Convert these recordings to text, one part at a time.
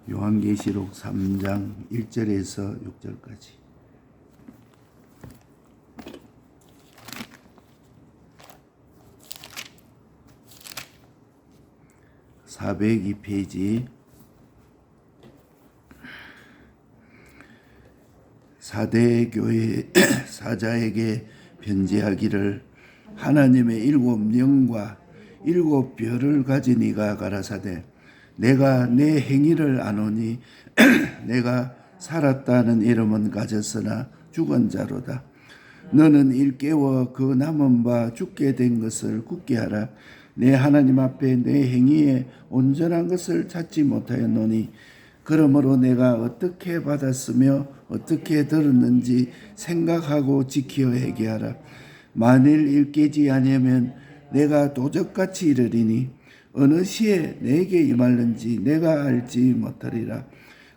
요한계시록 3장 1절에서 6절까지. (402페이지) 사대 교회 사자에게 편지하기를 하나님의 7영과 7별을 가진 이가 가라사대 내가 내 행위를 아노니 내가 살았다는 이름은 가졌으나 죽은 자로다. 너는 일깨워 그 남은 바 죽게 된 것을 굳게 하라. 내 하나님 앞에 내 행위에 온전한 것을 찾지 못하였노니 그러므로 내가 어떻게 받았으며 어떻게 들었는지 생각하고 지키어 회개하라. 만일 일깨지 아니하면 내가 도적같이 이르리니 어느 시에 내게 임할는지 내가 알지 못하리라.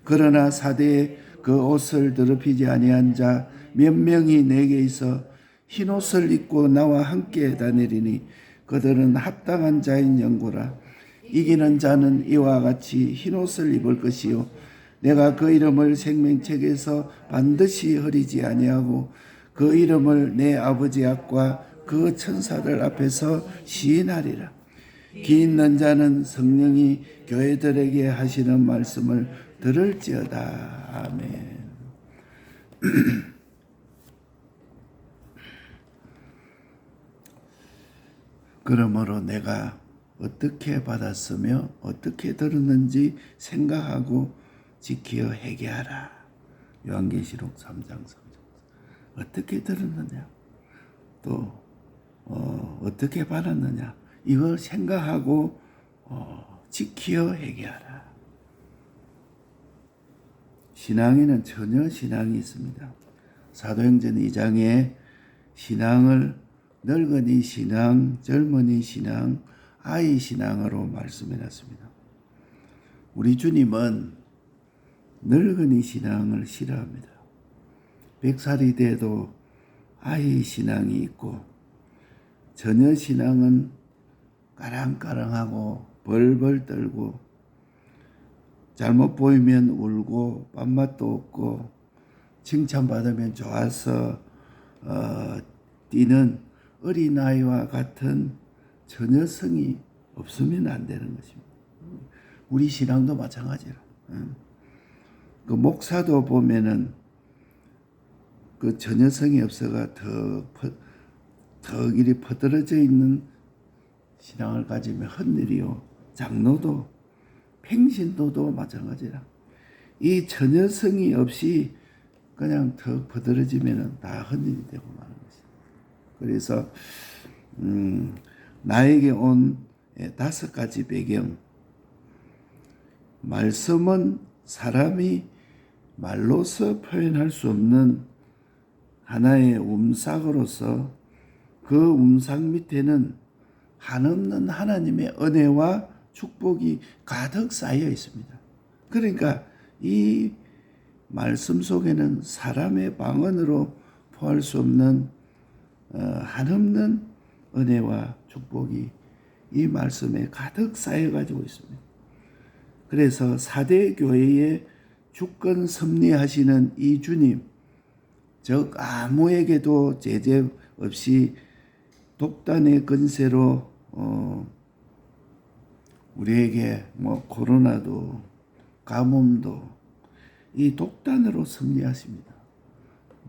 그러나 사대에 그 옷을 더럽히지 아니한 자 몇 명이 내게 있어 흰옷을 입고 나와 함께 다니리니 그들은 합당한 자인 연고라. 이기는 자는 이와 같이 흰옷을 입을 것이요 내가 그 이름을 생명책에서 반드시 흐리지 아니하고 그 이름을 내 아버지 앞과 그 천사들 앞에서 시인하리라. 기 있는 자는 성령이 교회들에게 하시는 말씀을 들을지어다. 아멘. 그러므로 내가 어떻게 받았으며 어떻게 들었는지 생각하고 지키어 회개하라. 요한계시록 3장 3절. 어떻게 들었느냐, 또 어떻게 받았느냐, 이걸 생각하고 지키어 회개하라. 신앙에는 전혀 신앙이 있습니다. 사도행전 2장에 신앙을 늙은이 신앙, 젊은이 신앙, 아이 신앙으로 말씀해놨습니다. 우리 주님은 늙은이 신앙을 싫어합니다. 100살이 돼도 아이 신앙이 있고 처녀 신앙은 까랑까랑하고 벌벌 떨고 잘못 보이면 울고 밥맛도 없고 칭찬받으면 좋아서 뛰는 어린아이와 같은 처녀성이 없으면 안 되는 것입니다. 우리 신앙도 마찬가지라. 그 목사도 보면은 그 처녀성이 없어가 더 이리 퍼들어져 있는 신앙을 가지면 헛일이요. 장로도 평신도도 마찬가지라. 이 처녀성이 없이 그냥 더 퍼들어지면은 다 헛일이 되고 마는 것입니다. 그래서 나에게 온 5가지 배경. 말씀은 사람이 말로서 표현할 수 없는 하나의 움삭으로서 그 움삭 밑에는 한없는 하나님의 은혜와 축복이 가득 쌓여 있습니다. 그러니까 이 말씀 속에는 사람의 방언으로 포할 수 없는 한없는 은혜와 축복이 이 말씀에 가득 쌓여 가지고 있습니다. 그래서 사대 교회에 주권 섭리하시는 이 주님, 즉 아무에게도 제재 없이 독단의 권세로 우리에게 코로나도 가뭄도 이 독단으로 섭리하십니다.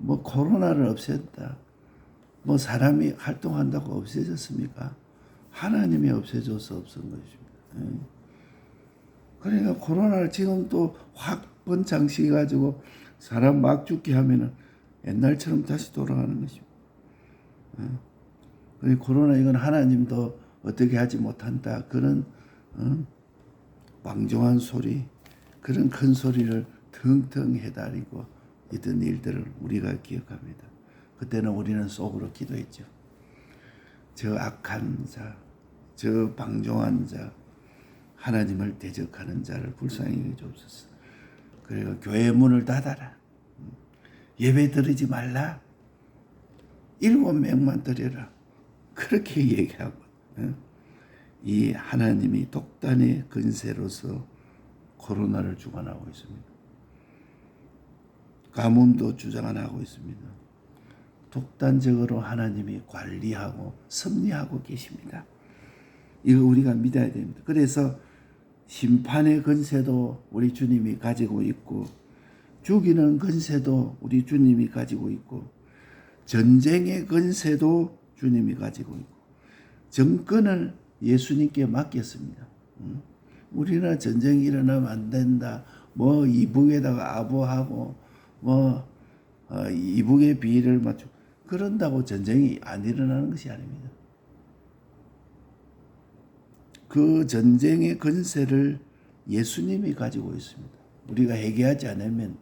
코로나를 없앴다, 사람이 활동한다고 없어졌습니까? 하나님이 없애줘서 없은 것입니다. 그러니까 코로나를 지금 또 확 번창시켜가지고 사람 막 죽게 하면은 옛날처럼 다시 돌아가는 것입니다. 코로나 이건 하나님도 어떻게 하지 못한다, 그런 방종한 소리, 그런 큰 소리를 텅텅 해다리고 있던 일들을 우리가 기억합니다. 그때는 우리는 속으로 기도했죠. 저 악한 자, 저 방종한 자, 하나님을 대적하는 자를 불쌍히 여겨주옵소서. 그리고 교회 문을 닫아라. 예배 드리지 말라. 7명만 드려라. 그렇게 얘기하고 이 하나님이 독단의 근세로서 코로나를 주관하고 있습니다. 가뭄도 주장하고 있습니다. 독단적으로 하나님이 관리하고 섭리하고 계십니다. 이거 우리가 믿어야 됩니다. 그래서 심판의 권세도 우리 주님이 가지고 있고, 죽이는 권세도 우리 주님이 가지고 있고, 전쟁의 권세도 주님이 가지고 있고, 정권을 예수님께 맡겼습니다. 우리나라 전쟁이 일어나면 안 된다. 뭐 이북에다가 아부하고 뭐 이북의 비위를 맞추, 그런다고 전쟁이 안 일어나는 것이 아닙니다. 그 전쟁의 권세를 예수님이 가지고 있습니다. 우리가 회개하지 않으면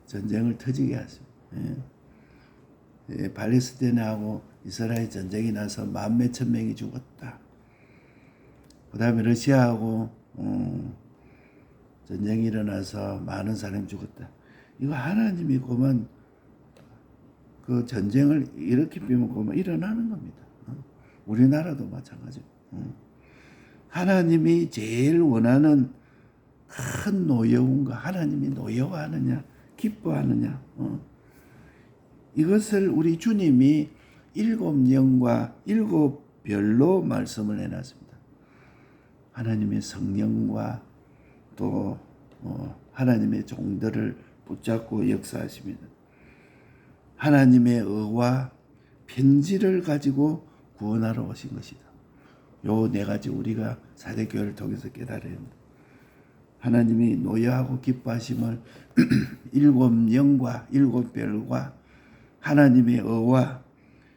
전쟁을 터지게 하십니다. 팔레스타인하고 이스라엘 전쟁이 나서 만 몇천 명이 죽었다. 그 다음에 러시아하고 전쟁이 일어나서 많은 사람이 죽었다. 이거 하나님이 그만 그 전쟁을 이렇게 비면 그만 일어나는 겁니다. 우리나라도 마찬가지고. 하나님이 제일 원하는 큰 노여움과 하나님이 노여워하느냐 기뻐하느냐, 이것을 우리 주님이 7영과 7별로 말씀을 해놨습니다. 하나님의 성령과 또 하나님의 종들을 붙잡고 역사하십니다. 하나님의 의와 편지를 가지고 구원하러 오신 것이다. 요 네 가지 우리가 사대교회를 통해서 깨달아야 합니다. 하나님이 노여하고 기뻐하심을 7영과 7별과 하나님의 의와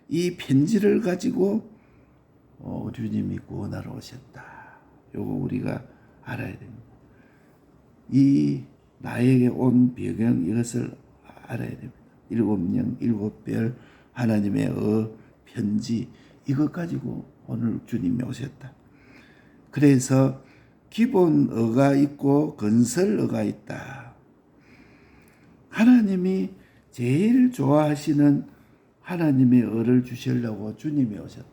이 편지를 가지고 우리 주님이 구원하러 오셨다. 요거 우리가 알아야 됩니다. 이 나에게 온 배경, 이것을 알아야 됩니다. 7영, 7별, 하나님의 편지, 이것 가지고 오늘 주님이 오셨다. 그래서 기본 의가 있고 건설 의가 있다. 하나님이 제일 좋아하시는 하나님의 의를 주시려고 주님이 오셨다.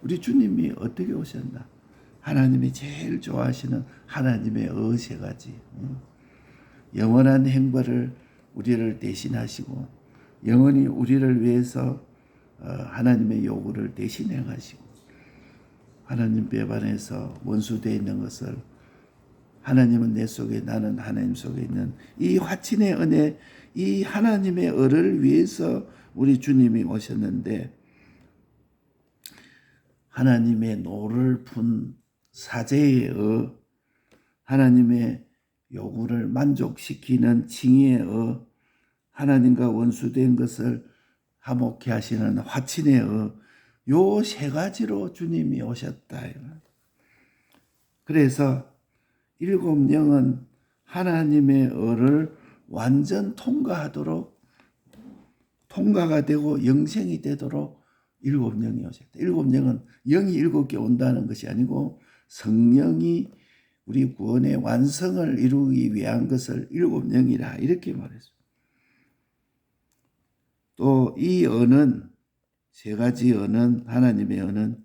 우리 주님이 어떻게 오셨나? 하나님이 제일 좋아하시는 하나님의 의 세 가지. 영원한 행벌을 우리를 대신하시고, 영원히 우리를 위해서 하나님의 요구를 대신 행하시고, 하나님 배반에서 원수되어 있는 것을 하나님은 내 속에, 나는 하나님 속에 있는 이 화친의 은혜, 이 하나님의 의를 위해서 우리 주님이 오셨는데, 하나님의 노를 푼 사제의 의, 하나님의 요구를 만족시키는 칭의의 의, 하나님과 원수된 것을 화목케 하시는 화친의 의, 요 세 가지로 주님이 오셨다. 그래서 7영은 하나님의 의를 완전 통과하도록, 통과가 되고 영생이 되도록 7영이 오셨다. 7영은 영이 7개 온다는 것이 아니고 성령이 우리 구원의 완성을 이루기 위한 것을 7영이라 이렇게 말했습니다. 또 이 언은, 세 가지 언은, 하나님의 언은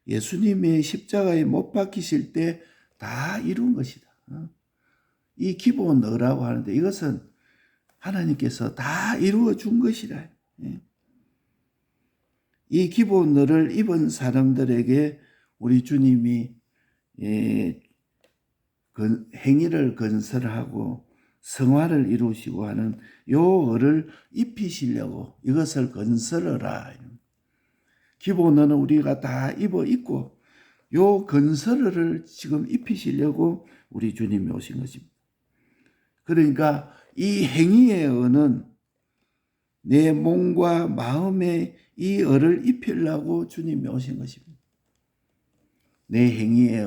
예수님의 십자가에 못 박히실 때 다 이룬 것이다. 이 기본 언이라고 하는데 이것은 하나님께서 다 이루어 준 것이라. 이 기본 언을 입은 사람들에게 우리 주님이 행위를 건설하고 성화를 이루시고 하는 요 언을 입히시려고 이것을 건설하라. 기본은 우리가 다 입어 있고 요 건설을 지금 입히시려고 우리 주님이 오신 것입니다. 그러니까 이 행위의 언은 내 몸과 마음에 이 언을 입히려고 주님이 오신 것입니다. 내 행위의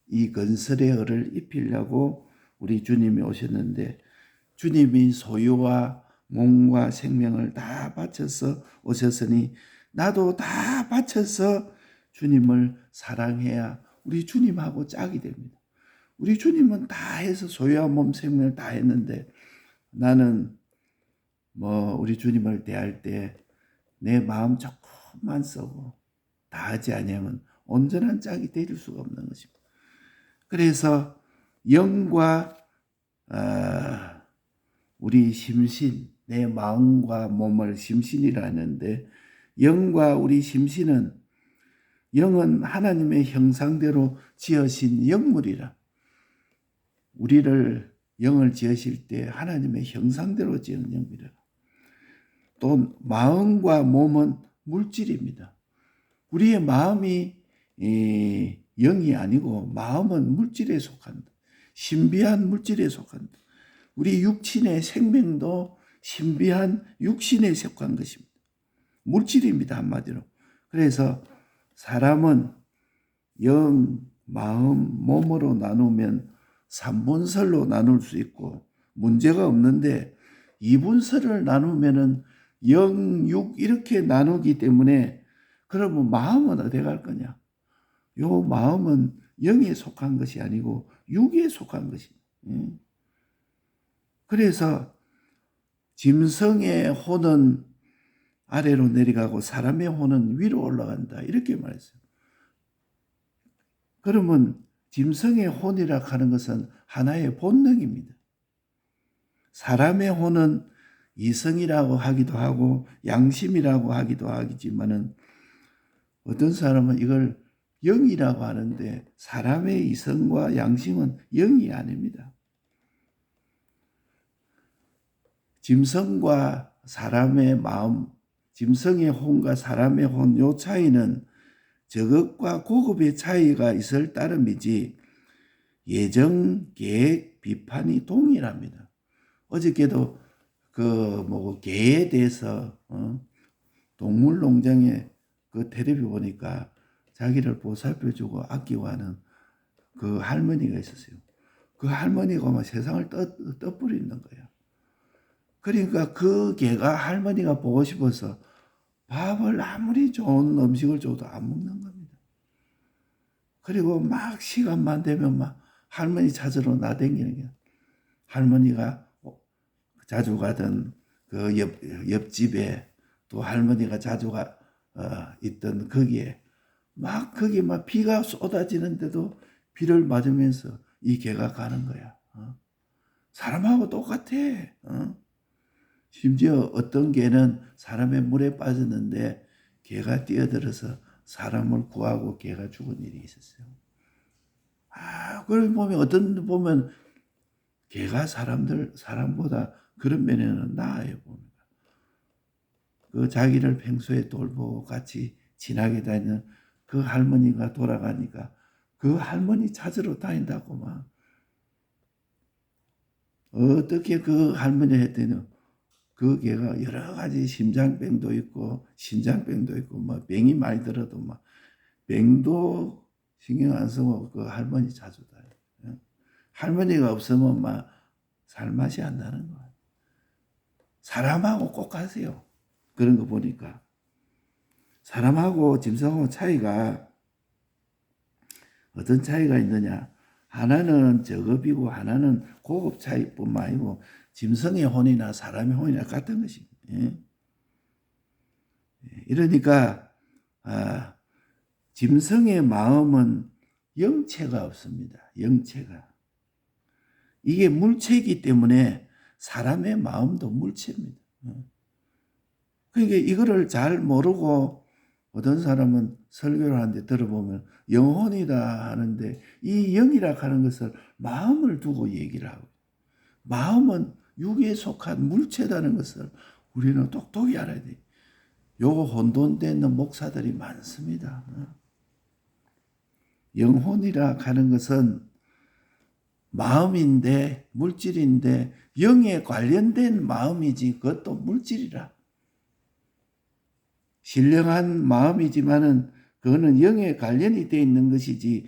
이 건설의 언을 입히려고 우리 주님이 오셨는데, 주님이 소유와 몸과 생명을 다 바쳐서 오셨으니 나도 다 바쳐서 주님을 사랑해야 우리 주님하고 짝이 됩니다. 우리 주님은 다 해서 소유와 몸 생명을 다 했는데, 나는 우리 주님을 대할 때 내 마음 조금만 쓰고 다 하지 아니하면 온전한 짝이 될 수가 없는 것입니다. 그래서 영과 우리 심신, 내 마음과 몸을 심신이라 하는데, 영과 우리 심신은, 영은 하나님의 형상대로 지으신 영물이라. 우리를 영을 지으실 때 하나님의 형상대로 지은 영물이라. 또 마음과 몸은 물질입니다. 우리의 마음이 영이 아니고 마음은 물질에 속한다. 신비한 물질에 속한다. 우리 육신의 생명도 신비한 육신에 속한 것입니다. 물질입니다, 한마디로. 그래서 사람은 영, 마음, 몸으로 나누면 3분설로 나눌 수 있고 문제가 없는데 2분설을 나누면은 영, 육 이렇게 나누기 때문에 그러면 마음은 어디 갈 거냐? 요 마음은 영에 속한 것이 아니고 육에 속한 것입니다. 그래서 짐승의 혼은 아래로 내려가고 사람의 혼은 위로 올라간다. 이렇게 말했어요. 그러면 짐승의 혼이라 하는 것은 하나의 본능입니다. 사람의 혼은 이성이라고 하기도 하고 양심이라고 하기도 하지만은 어떤 사람은 이걸 영이라고 하는데 사람의 이성과 양심은 영이 아닙니다. 짐승과 사람의 마음, 짐승의 혼과 사람의 혼, 요 차이는 저급과 고급의 차이가 있을 따름이지 예정, 계획, 비판이 동일합니다. 어저께도 개에 대해서 동물농장에 그 텔레비 보니까 자기를 보살펴주고 아끼고 하는 그 할머니가 있었어요. 그 할머니가 막 세상을 떠버리는 거예요. 그러니까 그 개가 할머니가 보고 싶어서 밥을 아무리 좋은 음식을 줘도 안 먹는 겁니다. 그리고 막 시간만 되면 막 할머니 찾으러 나다니는 거예요. 할머니가 자주 가던 그 옆집에 또 할머니가 자주 있던 거기에 거기 막 비가 쏟아지는데도 비를 맞으면서 이 개가 가는 거야. 사람하고 똑같아. 심지어 어떤 개는 사람의 물에 빠졌는데 개가 뛰어들어서 사람을 구하고 개가 죽은 일이 있었어요. 그걸 보면 개가 사람보다 그런 면에는 나아요. 봅니다. 그 자기를 평소에 돌보고 같이 지나게 다니는 그 할머니가 돌아가니까 그 할머니 찾으러 다닌다고 막. 어떻게 그 할머니 했더니 그 개가 여러 가지 심장병도 있고 신장병도 있고 막 병이 많이 들어도 막 병도 신경 안 쓰고 그 할머니 자주 다녀요. 할머니가 없으면 막 살맛이 안 나는 거예요. 사람하고 꼭 가세요. 그런 거 보니까 사람하고 짐승하고 차이가 어떤 차이가 있느냐? 하나는 저급이고 하나는 고급 차이뿐만 아니고 짐승의 혼이나 사람의 혼이나 같은 것입니다. 이러니까 짐승의 마음은 영체가 없습니다. 영체가. 이게 물체이기 때문에 사람의 마음도 물체입니다. 그러니까 이거를 잘 모르고 어떤 사람은 설교를 하는데 들어보면 영혼이다 하는데 이 영이라 하는 것을 마음을 두고 얘기를 하고 마음은 육에 속한 물체다는 것을 우리는 똑똑히 알아야 돼요. 요거 혼돈되는 목사들이 많습니다. 영혼이라 하는 것은 마음인데 물질인데 영에 관련된 마음이지 그것도 물질이라. 신령한 마음이지만은 그거는 영에 관련이 되어 있는 것이지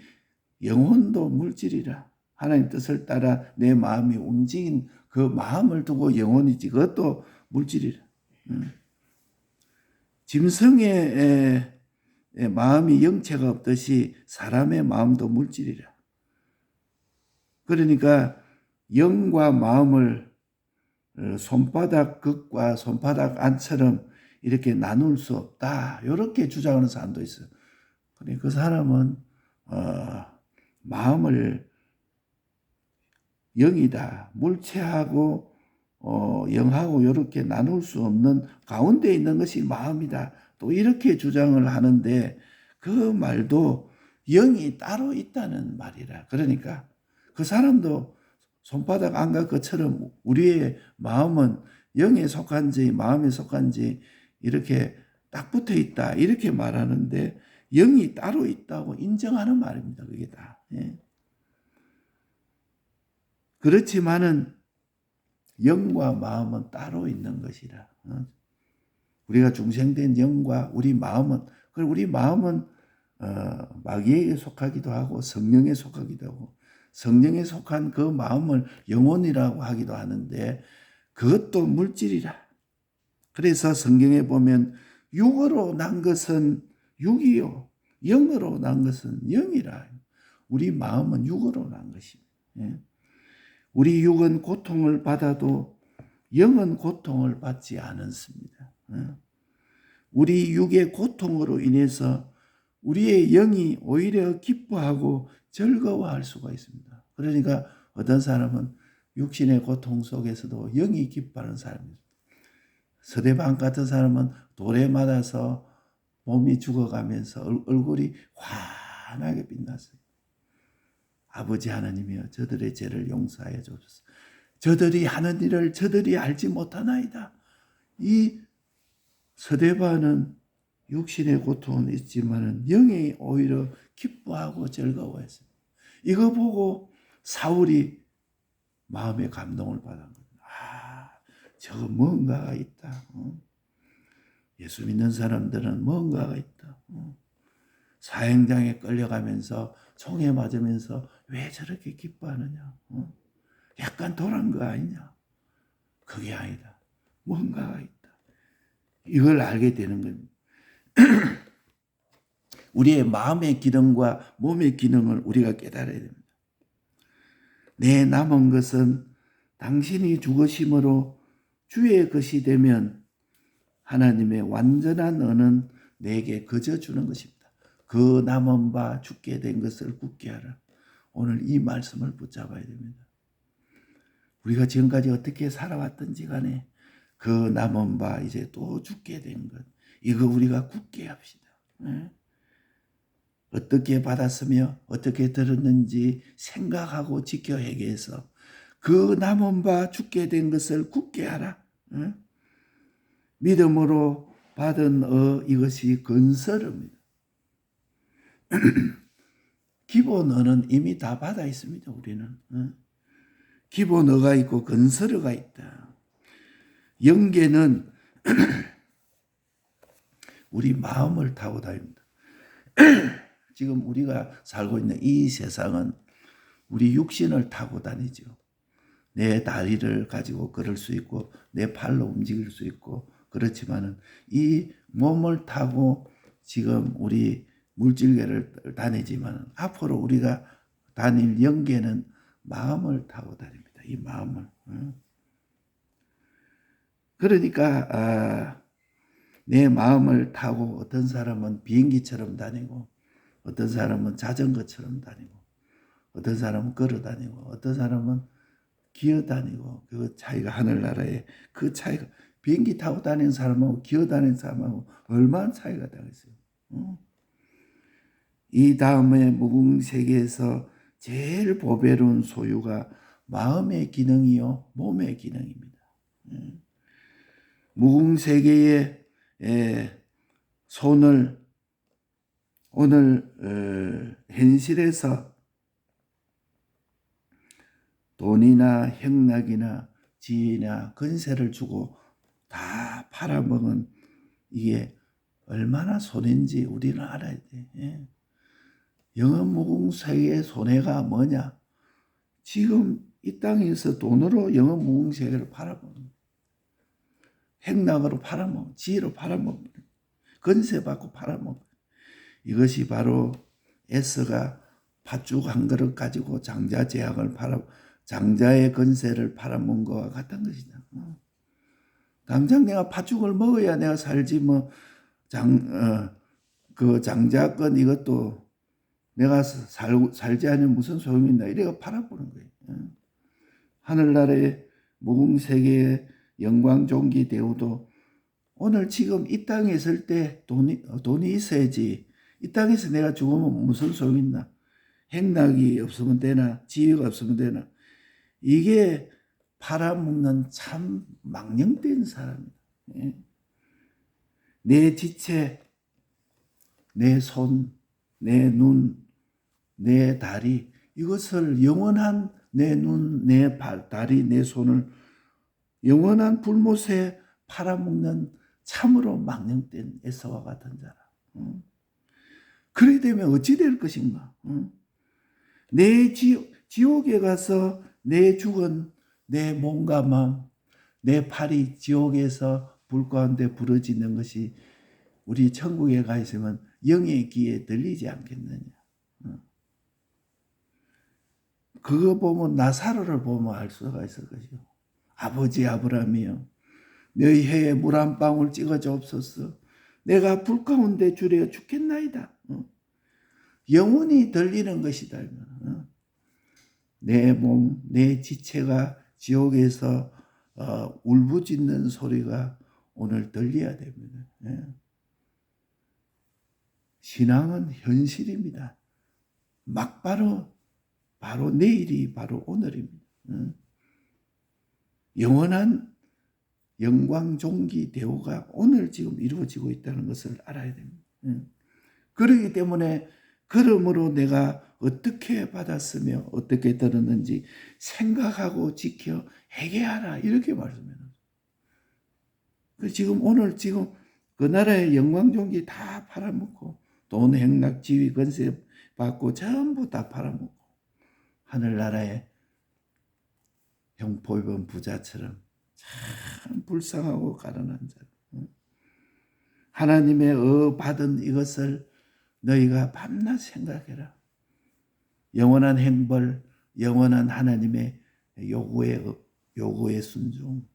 영혼도 물질이라. 하나님 뜻을 따라 내 마음이 움직인 그 마음을 두고 영혼이지 그것도 물질이라. 짐승의 마음이 영체가 없듯이 사람의 마음도 물질이라. 그러니까 영과 마음을 손바닥 끝과 손바닥 안처럼 이렇게 나눌 수 없다. 이렇게 주장하는 사람도 있어요. 그러니까 그 사람은 마음을 영이다. 물체하고 영하고 이렇게 나눌 수 없는 가운데 있는 것이 마음이다. 또 이렇게 주장을 하는데 그 말도 영이 따로 있다는 말이라. 그러니까 그 사람도 손바닥 안갈 것처럼 우리의 마음은 영에 속한지 마음에 속한지 이렇게 딱 붙어 있다. 이렇게 말하는데 영이 따로 있다고 인정하는 말입니다. 그게 다. 예. 그렇지만은 영과 마음은 따로 있는 것이라. 우리가 중생된 영과 우리 마음은, 그리고 우리 마음은 마귀에게 속하기도 하고 성령에 속하기도 하고 성령에 속한 그 마음을 영혼이라고 하기도 하는데 그것도 물질이라. 그래서 성경에 보면 육으로 난 것은 육이요, 영으로 난 것은 영이라. 우리 마음은 육으로 난 것입니다. 예. 우리 육은 고통을 받아도 영은 고통을 받지 않습니다. 우리 육의 고통으로 인해서 우리의 영이 오히려 기뻐하고 즐거워할 수가 있습니다. 그러니까 어떤 사람은 육신의 고통 속에서도 영이 기뻐하는 사람입니다. 서대방 같은 사람은 돌에 맞아서 몸이 죽어가면서 얼굴이 환하게 빛났어요. 아버지 하나님이여 저들의 죄를 용서하여 주옵소서. 저들이 하는 일을 저들이 알지 못하나이다. 이 서대반은 육신의 고통은 있지만 영이 오히려 기뻐하고 즐거워했습니다. 이거 보고 사울이 마음의 감동을 받은 겁니다. 아, 저거 뭔가가 있다. 예수 믿는 사람들은 뭔가가 있다. 사형장에 끌려가면서 총에 맞으면서 왜 저렇게 기뻐하느냐. 약간 돌아간 거 아니냐. 그게 아니다. 뭔가가 있다. 이걸 알게 되는 겁니다. 우리의 마음의 기능과 몸의 기능을 우리가 깨달아야 됩니다. 내 남은 것은 당신이 죽으심으로 주의 것이 되면 하나님의 완전한 은은 내게 거저 주는 것입니다. 그 남은 바 죽게 된 것을 굳게 하라. 오늘 이 말씀을 붙잡아야 됩니다. 우리가 지금까지 어떻게 살아왔든지 간에 그 남은 바 이제 또 죽게 된 것, 이거 우리가 굳게 합시다. 어떻게 받았으며 어떻게 들었는지 생각하고 지켜 회개해서 그 남은 바 죽게 된 것을 굳게 하라. 믿음으로 받은 이것이 건설입니다. 기본 어는 이미 다 받아 있습니다. 우리는 기본 어가 있고 건설어가 있다. 영계는 우리 마음을 타고 다닙니다. 지금 우리가 살고 있는 이 세상은 우리 육신을 타고 다니죠. 내 다리를 가지고 걸을 수 있고 내 팔로 움직일 수 있고 그렇지만은 이 몸을 타고 지금 우리 물질계를 다니지만 앞으로 우리가 다닐 영계는 마음을 타고 다닙니다. 이 마음을. 그러니까 내 마음을 타고 어떤 사람은 비행기처럼 다니고 어떤 사람은 자전거처럼 다니고 어떤 사람은 걸어 다니고 어떤 사람은 기어 다니고 그 차이가 하늘나라에 그 차이가 비행기 타고 다니는 사람하고 기어 다니는 사람하고 얼마나 차이가 나겠어요. 이 다음에 무궁세계에서 제일 보배로운 소유가 마음의 기능이요 몸의 기능입니다. 무궁세계의 손을 오늘 현실에서 돈이나 행락이나 지위나 건세를 주고 다 팔아먹은 이게 얼마나 손해인지 우리는 알아야 돼. 영업무궁세계의 손해가 뭐냐? 지금 이 땅에서 돈으로 영업무궁세계를 팔아먹는, 행락으로 팔아먹는, 지위로 팔아먹는, 건세받고 팔아먹는, 이것이 바로 에서가 팥죽 한 그릇 가지고 장자 제약을 장자의 건세를 팔아먹은 것과 같은 것이다. 당장 내가 팥죽을 먹어야 내가 살지 그 장자권 이것도 내가 살지 않으면 무슨 소용이 있나 이래가 팔아보는 거예요. 하늘나라의 무궁세계의 영광 존귀 대우도 오늘 지금 이 땅에 있을 때 돈이 있어야지. 이 땅에서 내가 죽으면 무슨 소용 있나? 행락이 없으면 되나? 지위가 없으면 되나? 이게 팔아먹는 참 망령된 사람이다. 내 지체, 내 손, 내 눈, 내 다리, 이것을 영원한 내 눈, 내 다리, 내 손을 영원한 불못에 팔아먹는 참으로 망령된 에서와 같은 자라. 그래 되면 어찌 될 것인가? 내 지옥에 가서 내 죽은 내 몸과 마음, 내 팔이 지옥에서 불 가운데 부러지는 것이 우리 천국에 가 있으면 영의 귀에 들리지 않겠느냐. 그거 보면 나사로를 보면 알 수가 있을 것이요. 아버지 아브라함이여, 너희 해에 물 한 방울 찍어 주옵소서. 내가 불 가운데 주려 죽겠나이다. 영원히 들리는 것이다. 내 몸, 내 지체가 지옥에서 울부짖는 소리가 오늘 들려야 됩니다. 신앙은 현실입니다. 바로 내일이 바로 오늘입니다. 영원한 영광 존귀 대우가 오늘 지금 이루어지고 있다는 것을 알아야 됩니다. 그렇기 때문에 그러므로 내가 어떻게 받았으며 어떻게 들었는지 생각하고 지켜 회개하라, 이렇게 말씀해요. 지금 오늘 그 나라의 영광 존귀 다 팔아먹고 돈 행락 지위 권세 받고 전부 다 팔아먹고 하늘나라의 형포 입은 부자처럼 참 불쌍하고 가난한 자, 하나님의 받은 이것을 너희가 밤낮 생각해라. 영원한 행벌, 영원한 하나님의 요구에 순종,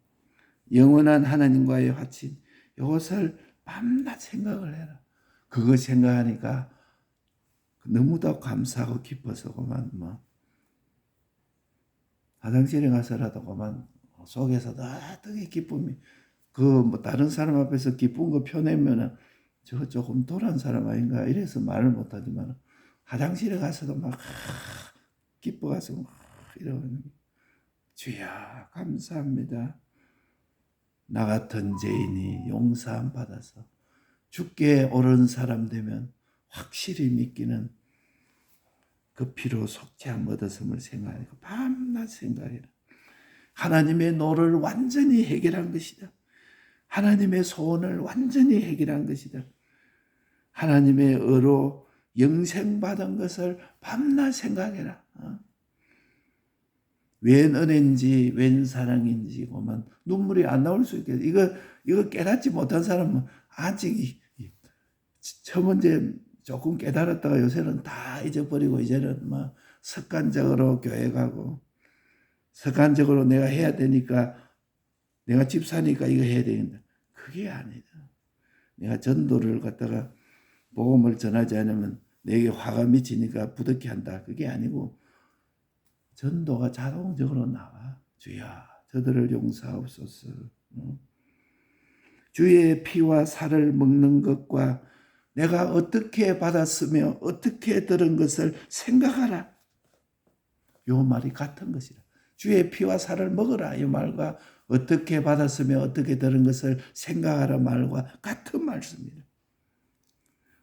영원한 하나님과의 화친, 이것을 밤낮 생각을 해라. 그거 생각하니까 너무도 감사하고 기뻐서 그만 화장실에 가서라도 그만 속에서 어떻게 기쁨이, 다른 사람 앞에서 기쁜 거 펴내면은 저 조금 도란 사람 아닌가 이래서 말을 못하지만 화장실에 가서도 막 기뻐가서 막 이러는, 주야 감사합니다. 나 같은 죄인이 용서함 받아서 죽게 오른 사람 되면 확실히 믿기는 그 피로 속죄함 얻었음을 생각하니까 밤낮 생각해라. 하나님의 노를 완전히 해결한 것이다. 하나님의 소원을 완전히 해결한 것이다. 하나님의 의로 영생받은 것을 밤낮 생각해라. 웬 은혜인지 웬 사랑인지 보면 눈물이 안 나올 수 있겠다. 이거 깨닫지 못한 사람은 아직 처음 이제 조금 깨달았다가 요새는 다 잊어버리고 이제는 습관적으로 교회 가고 습관적으로 내가 해야 되니까, 내가 집사니까 이거 해야 되겠다. 그게 아니다. 내가 전도를 갖다가 복음을 전하지 않으면 내게 화가 미치니까 부득이 한다. 그게 아니고 전도가 자동적으로 나와. 주야 저들을 용서하옵소서. 주의 피와 살을 먹는 것과 내가 어떻게 받았으며 어떻게 들은 것을 생각하라. 요 말이 같은 것이라. 주의 피와 살을 먹으라, 이 말과 어떻게 받았으며 어떻게 들은 것을 생각하라 말과 같은 말씀입니다.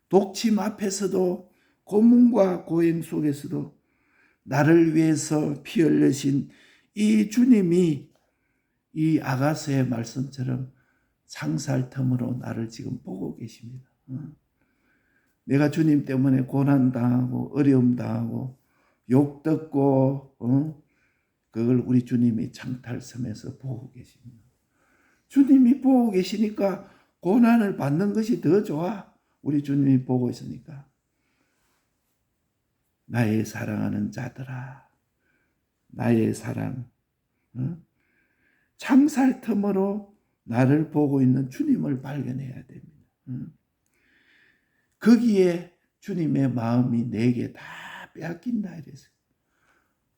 독침 앞에서도 고문과 고행 속에서도 나를 위해서 피 흘리신 이 주님이 이 아가서의 말씀처럼 창살 틈으로 나를 지금 보고 계십니다. 내가 주님 때문에 고난당하고 어려움 당하고 욕 듣고 그걸 우리 주님이 창탈섬에서 보고 계십니다. 주님이 보고 계시니까 고난을 받는 것이 더 좋아. 우리 주님이 보고 있으니까. 나의 사랑하는 자들아, 나의 사랑, 창살 틈으로 나를 보고 있는 주님을 발견해야 됩니다. 거기에 주님의 마음이 내게 다 빼앗긴다 이랬어요.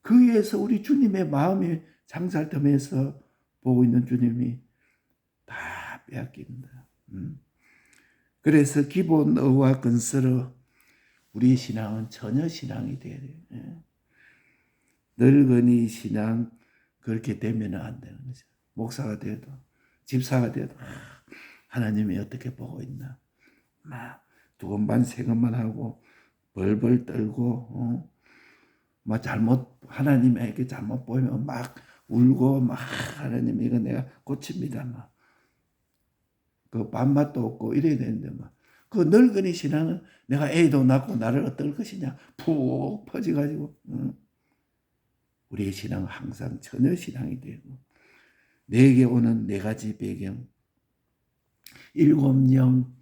거기에서 우리 주님의 마음이 장살점에서 보고 있는 주님이 다 빼앗깁니다. 그래서 기본 의와 건설어 우리 신앙은 전혀 신앙이 돼야 돼요. 늙은이 신앙 그렇게 되면 안 되는 거죠. 목사가 돼도 집사가 돼도 하나님이 어떻게 보고 있나 막 두건반 세건만 하고 벌벌 떨고 막 잘못 하나님에게 잘못 보이면 막 울고 막 하나님 이거 내가 고칩니다 막 그 밥맛도 없고 이래야 되는데 막 그 늙은이 신앙은 내가 애도 낳고 나를 어떨 것이냐 푹 퍼져가지고 우리의 신앙은 항상 전혀 신앙이 되고 내게 오는 네 가지 배경 일곱 영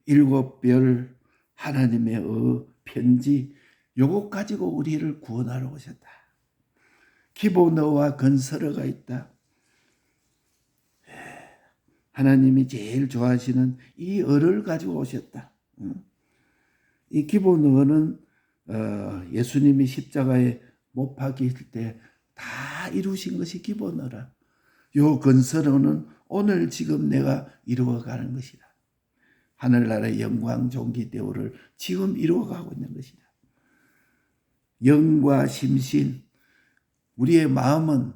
일곱 별 하나님의 편지 요것 가지고 우리를 구원하러 오셨다. 기본어와 건설어가 있다. 하나님이 제일 좋아하시는 이 어를 가지고 오셨다. 이 기본어는 예수님이 십자가에 못 박힐 때 다 이루신 것이 기본어라. 요 건설어는 오늘 지금 내가 이루어가는 것이다. 하늘나라의 영광 존귀 대우를 지금 이루어가고 있는 것이다. 영과 심신 우리의 마음은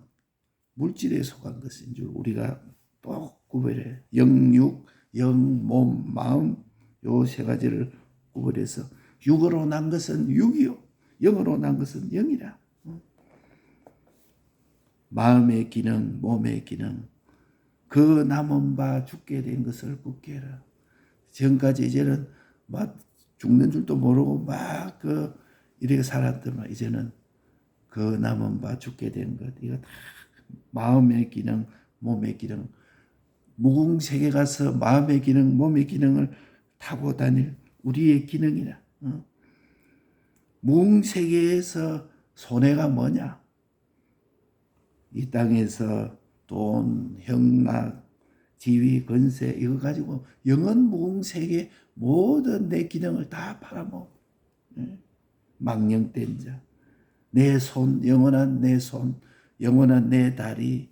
물질에 속한 것인 줄 우리가 또 구별해. 영육, 영, 몸, 마음 요 세 가지를 구별해서 육으로 난 것은 육이요 영으로 난 것은 영이라. 마음의 기능, 몸의 기능 그 남은 바 죽게 된 것을 굳게 해라. 지금까지 이제는 막 죽는 줄도 모르고 막 이렇게 살았더만 이제는 그 남은 바 죽게 된 것 이거 다 마음의 기능, 몸의 기능 무궁세계 가서 마음의 기능, 몸의 기능을 타고 다닐 우리의 기능이라. 무궁세계에서 손해가 뭐냐? 이 땅에서 돈, 형락, 지위, 권세 이거 가지고 영원 무궁세계 모든 내 기능을 다 팔아먹어. 망령된 자. 내 손, 영원한 내 손, 영원한 내 다리,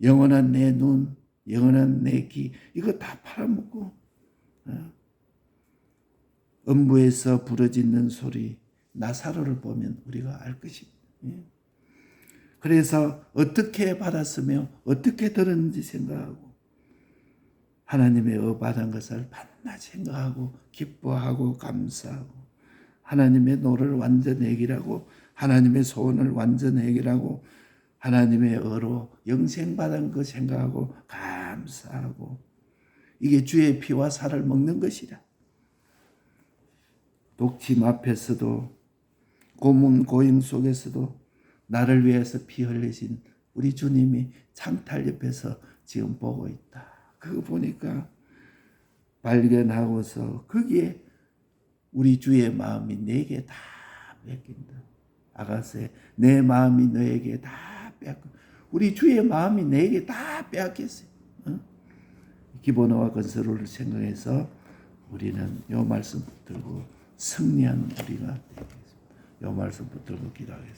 영원한 내 눈, 영원한 내 귀 이거 다 팔아먹고 음부에서 부러지는 소리 나사로를 보면 우리가 알 것입니다. 그래서 어떻게 받았으며 어떻게 들었는지 생각하고 하나님의 받은 것을 반드시 생각하고 기뻐하고 감사하고 하나님의 노를 완전 해결하고 하나님의 소원을 완전 해결하고 하나님의 어로 영생받은 것 생각하고 감사하고 이게 주의 피와 살을 먹는 것이라. 독침 앞에서도 고문 고임 속에서도 나를 위해서 피 흘리신 우리 주님이 창탈 옆에서 지금 보고 있다. 그거 보니까 발견하고서 거기에 우리 주의 마음이 내게 다 뺏긴다. 아가세 내 마음이 너에게 다 빼앗겨. 우리 주의 마음이 내게 다 빼앗겼어요. 기본어와 건설을 생각해서 우리는 이 말씀 붙들고 승리하는 우리가 되겠습니다. 이 말씀 붙들고 기도하겠습니다.